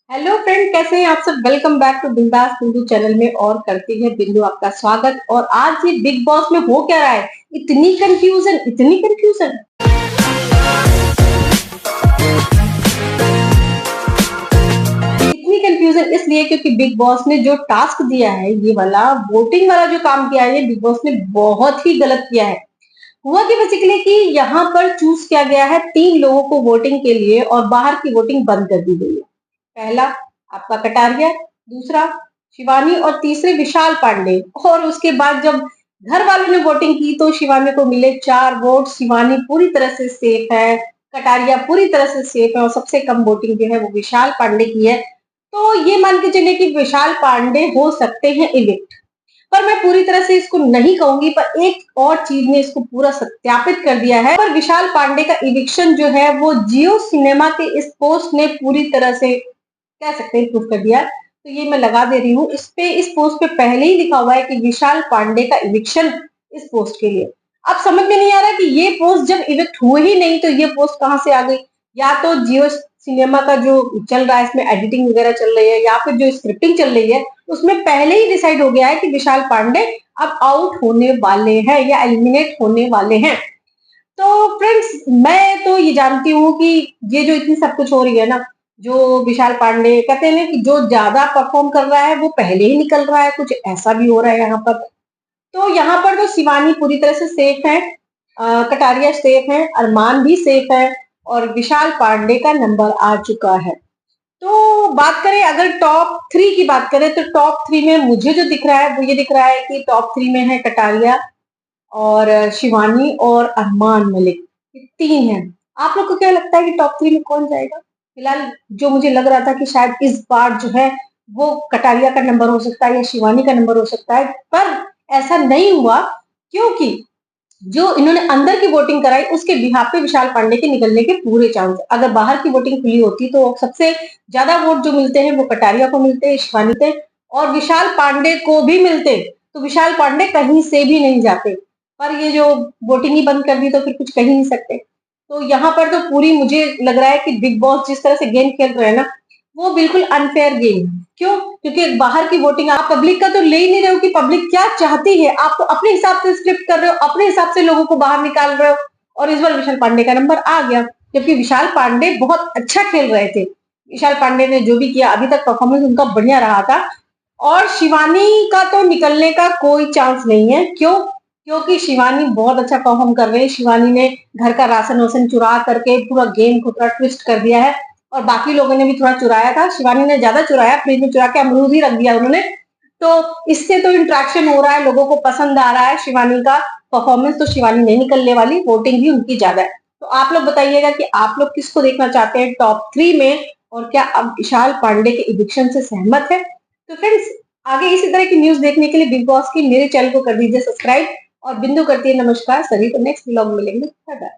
Hello friend, कैसे हैं आप सब। वेलकम बैक टू बिंदास बिंदु चैनल में और करती है बिंदु आपका स्वागत। और आज ये बिग बॉस में हो क्या रहा है, इतनी कंफ्यूजन इतनी कंफ्यूजन। इतनी कंफ्यूजन इसलिए क्योंकि बिग बॉस ने जो टास्क दिया है, ये वाला वोटिंग वाला जो काम किया है, ये बिग बॉस ने बहुत ही गलत किया है। हुआ कि बेसिकली कि यहाँ पर चूज किया गया है 3 लोगों को वोटिंग के लिए और बाहर की वोटिंग बंद कर दी गई है। पहला आपका कटारिया, दूसरा शिवानी और तीसरे विशाल पांडे। और उसके बाद जब घर वालों ने वोटिंग की तो शिवानी को मिले 4 वोट। शिवानी पूरी तरह से सेफ है, कटारिया पूरी तरह से सेफ है और सबसे कम वोटिंग जो है वो विशाल पांडे की है। तो ये मान के चलिए कि विशाल पांडे हो सकते हैं इविक्ट, पर मैं पूरी तरह से इसको नहीं कहूंगी। पर एक और चीज ने इसको पूरा सत्यापित कर दिया है। पर विशाल पांडे का इविक्शन जो है वो जियो सिनेमा के इस पोस्ट ने पूरी तरह से कह सकते हैं प्रूफ कर दिया। तो ये मैं लगा दे रही हूँ इस पोस्ट पे पहले ही लिखा हुआ है कि विशाल पांडे का इविक्शन इस पोस्ट के लिए। अब समझ में नहीं आ रहा कि ये पोस्ट जब इविक्ट हुए ही नहीं तो ये पोस्ट कहाँ से आ गई। या तो जियो सिनेमा का जो चल रहा है, इसमें एडिटिंग वगैरह चल रही है, या फिर जो स्क्रिप्टिंग चल रही है उसमें पहले ही डिसाइड हो गया है कि विशाल पांडे अब आउट होने वाले हैं या एलिमिनेट होने वाले हैं। तो फ्रेंड्स, मैं तो ये जानती हूँ कि ये जो इतनी सब कुछ हो रही है ना, जो विशाल पांडे कहते हैं ना कि जो ज्यादा परफॉर्म कर रहा है वो पहले ही निकल रहा है, कुछ ऐसा भी हो रहा है यहाँ पर। तो यहाँ पर तो शिवानी पूरी तरह से सेफ है, कटारिया सेफ है, अरमान भी सेफ है और विशाल पांडे का नंबर आ चुका है। तो बात करें अगर टॉप 3 की बात करें तो टॉप 3 में मुझे जो दिख रहा है वो ये दिख रहा है कि टॉप 3 में है कटारिया और शिवानी और अरमान मलिक, ये 3 हैं। आप लोग को क्या लगता है कि टॉप 3 में कौन जाएगा? फिलहाल जो मुझे लग रहा था कि शायद इस बार जो है वो कटारिया का नंबर हो सकता है या शिवानी का नंबर हो सकता है, पर ऐसा नहीं हुआ क्योंकि जो इन्होंने अंदर की वोटिंग कराई उसके बिहाफ पे विशाल पांडे के निकलने के पूरे चांस। अगर बाहर की वोटिंग खुली होती तो सबसे ज्यादा वोट जो मिलते हैं वो कटारिया को मिलते हैं, शिवानी को और विशाल पांडे को भी मिलते। तो विशाल पांडे कहीं से भी नहीं जाते, पर ये जो वोटिंग ही बंद कर दी तो फिर कुछ कह ही नहीं सकते। तो यहाँ पर तो पूरी मुझे लग रहा है कि बिग बॉस जिस तरह से गेम खेल रहे हैं ना, वो बिल्कुल अनफेयर गेम है। क्यों? क्योंकि बाहर की वोटिंग आप पब्लिक का तो ले ही नहीं रहे हो कि पब्लिक क्या चाहती है। आप तो अपने हिसाब से स्क्रिप्ट कर रहे हो, अपने हिसाब से लोगों को बाहर निकाल रहे हो। और इस बार विशाल पांडे का नंबर आ गया, जबकि विशाल पांडे बहुत अच्छा खेल रहे थे। विशाल पांडे ने जो भी किया अभी तक परफॉर्मेंस उनका बढ़िया रहा था। और शिवानी का तो निकलने का कोई चांस नहीं है। क्यों? क्योंकि शिवानी बहुत अच्छा परफॉर्म कर रही है। शिवानी ने घर का राशन वासन चुरा करके पूरा गेम को थोड़ा ट्विस्ट कर दिया है और बाकी लोगों ने भी थोड़ा चुराया था। शिवानी ने ज्यादा चुराया, फ्रिज में चुरा के अमरूद ही रख दिया उन्होंने। तो इससे तो इंट्रैक्शन हो रहा है, लोगों को पसंद आ रहा है शिवानी का परफॉर्मेंस। तो शिवानी नहीं निकलने वाली, वोटिंग भी उनकी ज्यादा है। तो आप लोग बताइएगा कि आप लोग किसको देखना चाहते हैं टॉप 3 में, और क्या अब विशाल पांडे के इविक्शन से सहमत है? तो फ्रेंड्स, आगे इसी तरह की न्यूज देखने के लिए बिग बॉस की मेरे चैनल को कर दीजिए सब्सक्राइब। और बिंदु करती है नमस्कार, सभी को नेक्स्ट व्लॉग में मिलेंगे। Bye bye.